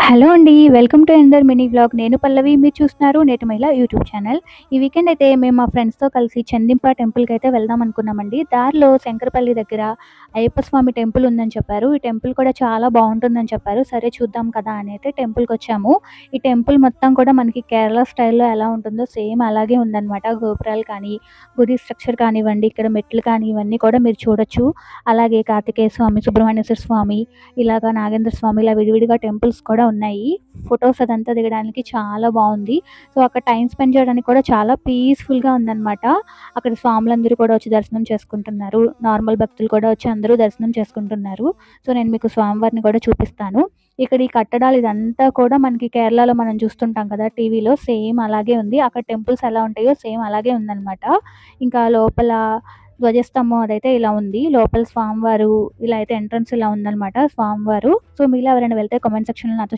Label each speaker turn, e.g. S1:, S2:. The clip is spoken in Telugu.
S1: హలో అండి. Welcome to another mini vlog. నేను పల్లవి. మీరు చూస్తున్నారు నేటి మహిళ యూట్యూబ్ ఛానల్. ఈ వీకెండ్ అయితే మేము మా ఫ్రెండ్స్‌తో కలిసి చందింప టెంపుల్‌కైతే వెళ్దాం అనుకున్నామండి. దారిలో శంకరపల్లి దగ్గర అయ్యప్ప స్వామి టెంపుల్ ఉందని చెప్పారు. ఈ టెంపుల్ కూడా చాలా బావుంటుందని చెప్పారు. సరే చూద్దాం కదా అని అయితే టెంపుల్‌కొచ్చాము. ఈ టెంపుల్ మొత్తం కూడా మనకి కేరళ స్టైల్‌లో ఎలా ఉంటుందో సేమ్ అలాగే ఉందనమాట. గోపురాలు కానీ, గుడి స్ట్రక్చర్ కానివ్వండి, ఇక్కడ మెట్లు కానీ ఇవన్నీ కూడా మీరు చూడొచ్చు. అలాగే కార్తికేయ స్వామి, సుబ్రహ్మణ్యేశ్వర స్వామి, ఇలాగ నాగేంద్ర స్వామి ఇలా విడివిడిగా టెంపుల్స్ కూడా ఉన్నాయి. ఫోటోస్ అదంతా దిగడానికి చాలా బావుంది. సో, అక్కడ టైమ్ స్పెండ్ చేయడానికి కూడా చాలా పీస్‌ఫుల్‌గా ఉందనమాట. అక్కడ స్వాములందరూ కూడా వచ్చి దర్శనం చేసుకుంటున్నారు. నార్మల్ భక్తులు కూడా వచ్చి అందరూ దర్శనం చేసుకుంటున్నారు. సో, నేను మీకు స్వామివారిని కూడా చూపిస్తాను. ఇక్కడ ఈ కట్టడాలు ఇదంతా కూడా మనకి కేరళలో మనం చూస్తుంటాం కదా టీవీలో సేమ్ అలాగే ఉంది. అక్కడ టెంపుల్స్ ఎలా ఉంటాయో సేమ్ అలాగే ఉందనమాట. ఇంకా లోపల ధ్వజస్తంభం అదైతే ఇలా ఉంది. లోపల స్వామివారు ఇలా అయితే ఎంట్రన్స్ ఇలా ఉందనమాట స్వామివారు. సో, మీలో ఎవరైనా వెళ్తే కామెంట్ సెక్షన్‌లో నాతో